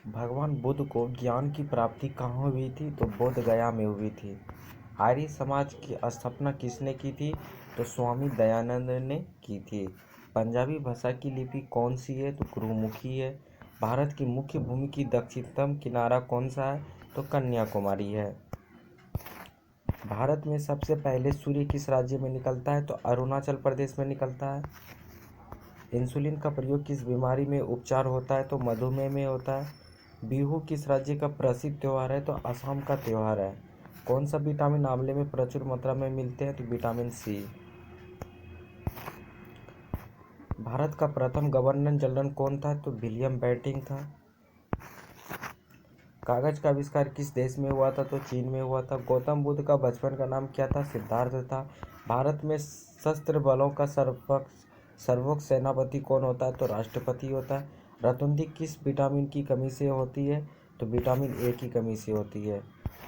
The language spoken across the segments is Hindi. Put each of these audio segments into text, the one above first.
भगवान बुद्ध को ज्ञान की प्राप्ति कहाँ हुई थी? तो बोध गया में हुई थी। आर्य समाज की स्थापना किसने की थी? तो स्वामी दयानंद ने की थी। पंजाबी भाषा की लिपि कौन सी है? तो गुरुमुखी है। भारत की मुख्य भूमि की दक्षिणतम किनारा कौन सा है? तो कन्याकुमारी है। भारत में सबसे पहले सूर्य किस राज्य में निकलता है? तो अरुणाचल प्रदेश में निकलता है। इंसुलिन का प्रयोग किस बीमारी में उपचार होता है? तो मधुमेह में होता है। बिहू किस राज्य का प्रसिद्ध त्यौहार है? तो असम का त्यौहार है। कौन सा विटामिन आंवले में प्रचुर मात्रा में मिलते हैं? तो विटामिन सी। भारत का प्रथम गवर्नर जनरल कौन था? तो विलियम बेंटिंक था। कागज का आविष्कार किस देश में हुआ था? तो चीन में हुआ था। गौतम बुद्ध का बचपन का नाम क्या था? सिद्धार्थ था। भारत में सशस्त्र बलों का सर्वोच्च सेनापति कौन होता है? तो राष्ट्रपति होता है। रतुंधी किस विटामिन की कमी से होती है? तो विटामिन ए की कमी से होती है।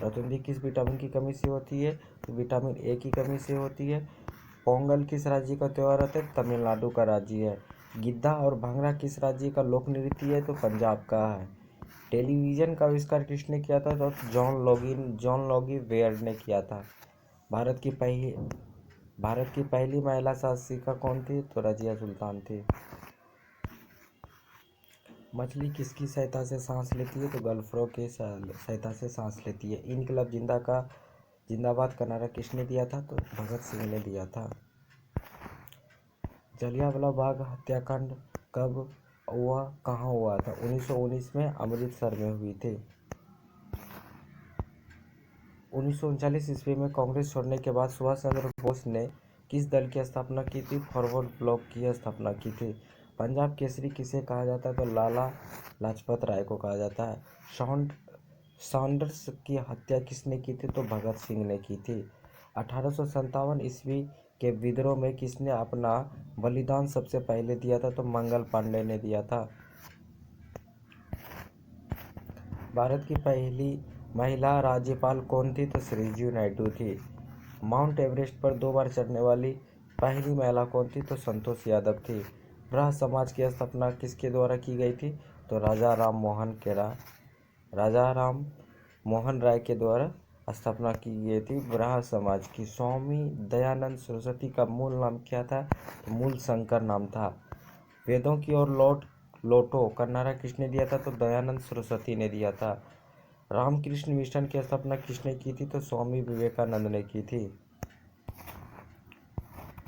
रतुंधी किस विटामिन की कमी से होती है? तो विटामिन ए की कमी से होती है। पोंगल किस राज्य का त्यौहार है? तमिलनाडु का राज्य है। गिद्धा और भांगड़ा किस राज्य का लोक नृत्य है? तो पंजाब का है। टेलीविजन का आविष्कार किसने किया था? तो जॉन लॉगी वेयर ने किया था। भारत की पहली महिला शासिका कौन थी? तो रजिया सुल्तान थी। मछली किसकी सहायता से सांस लेती है? तो गल्फ्रो की सहायता से सांस लेती है। इनकलाब जिंदाबाद का नारा किसने दिया था? तो भगत सिंह ने दिया था। जलियांवाला बाग हत्याकांड कब हुआ, कहाँ हुआ था? 1919 में अमृतसर में हुई थी। 1939 ईस्वी में कांग्रेस छोड़ने के बाद सुभाष चंद्र बोस ने किस दल की स्थापना की थी? फॉरवर्ड ब्लॉक की स्थापना की थी। पंजाब केसरी किसे कहा जाता है? तो लाला लाजपत राय को कहा जाता है। सॉन्डर्स की हत्या किसने की थी? तो भगत सिंह ने की थी। 1857 ईस्वी के विद्रोह में किसने अपना बलिदान सबसे पहले दिया था? तो मंगल पांडे ने दिया था। भारत की पहली महिला राज्यपाल कौन थी? तो श्रीजी नायडू थी। माउंट एवरेस्ट पर 2 बार चढ़ने वाली पहली महिला कौन थी? तो संतोष यादव थी। ब्रह्म समाज की स्थापना किसके द्वारा की गई थी? तो राजा राम मोहन राय के द्वारा स्थापना की गई थी ब्रह्म समाज की। स्वामी दयानंद सरस्वती का मूल नाम क्या था? तो मूल शंकर नाम था। वेदों की ओर लौटो का नारा किसने दिया था? तो दयानंद सरस्वती ने दिया था। रामकृष्ण मिशन की स्थापना किसने की थी? तो स्वामी विवेकानंद ने की थी।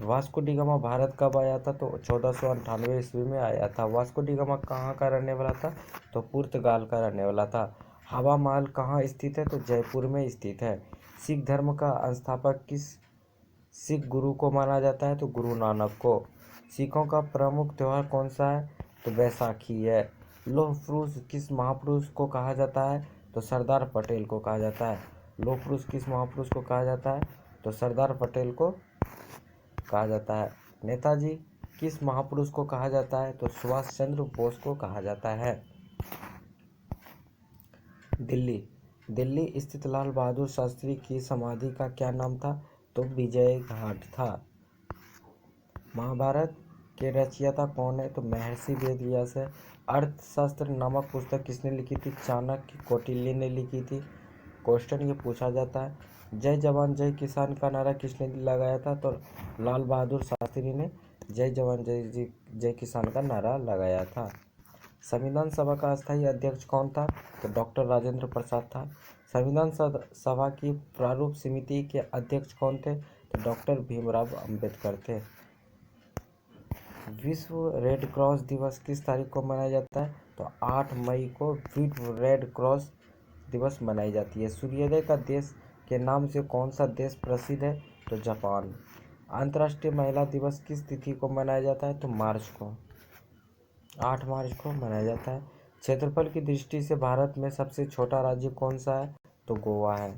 वास्को डी गामा भारत कब आया था? तो 1498 ईस्वी में आया था। वास्को डी गामा कहाँ का रहने वाला था? तो पुर्तगाल का रहने वाला था। हवा महल कहाँ स्थित है? तो जयपुर में स्थित है। सिख धर्म का संस्थापक किस सिख गुरु को माना जाता है? तो गुरु नानक को। सिखों का प्रमुख त्योहार कौन सा है? तो बैसाखी है। लौह पुरुष किस महापुरुष को कहा जाता है? तो सरदार पटेल को कहा जाता है। लौह पुरुष किस महापुरुष को कहा जाता है? तो सरदार पटेल को कहा जाता है। नेताजी किस महापुरुष को कहा जाता है? तो सुभाष चंद्र बोस को कहा जाता है। दिल्ली स्थित लाल बहादुर शास्त्री की समाधि का क्या नाम था? तो विजय घाट था। महाभारत के रचयिता कौन है? तो महर्षि वेदव्यास है। अर्थशास्त्र नामक पुस्तक किसने लिखी थी? चाणक्य कौटिल्य ने लिखी थी। क्वेश्चन ये पूछा जाता है, जय जवान जय किसान का नारा किसने लगाया था? तो लाल बहादुर शास्त्री ने जय जवान जय किसान का नारा लगाया था। संविधान सभा का अस्थायी अध्यक्ष कौन था? तो डॉक्टर राजेंद्र प्रसाद था। संविधान सभा की प्रारूप समिति के अध्यक्ष कौन थे? तो डॉक्टर भीमराव अंबेडकर थे। विश्व रेड क्रॉस दिवस किस तारीख को मनाया जाता है? तो 8 मई को विश्व रेड क्रॉस दिवस मनाई जाती है। सूर्योदय का देश के नाम से कौन सा देश प्रसिद्ध है? तो जापान। अंतर्राष्ट्रीय महिला दिवस किस तिथि को मनाया जाता है? तो मार्च को 8 मार्च को मनाया जाता है। क्षेत्रफल की दृष्टि से भारत में सबसे छोटा राज्य कौन सा है? तो गोवा है।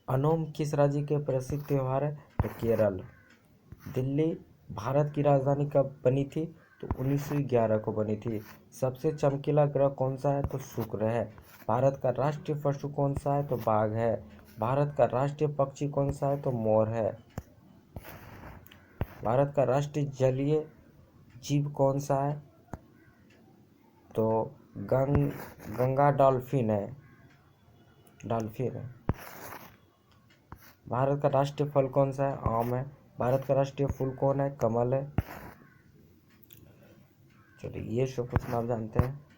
ओणम किस राज्य के प्रसिद्ध त्योहार है? तो केरल। दिल्ली भारत की राजधानी कब बनी थी? तो 1911 को बनी थी। सबसे चमकीला ग्रह कौन सा है? तो शुक्र है। भारत का राष्ट्रीय पशु कौन सा है? तो बाघ है। भारत का राष्ट्रीय पक्षी कौन सा है? तो मोर है। भारत का राष्ट्रीय जलीय जीव कौन सा है? तो गंगा डॉल्फिन है। भारत का राष्ट्रीय फल कौन सा है? आम है। भारत का राष्ट्रीय फूल कौन है? कमल है। चलिए ये सब क्वेश्चन आप जानते हैं।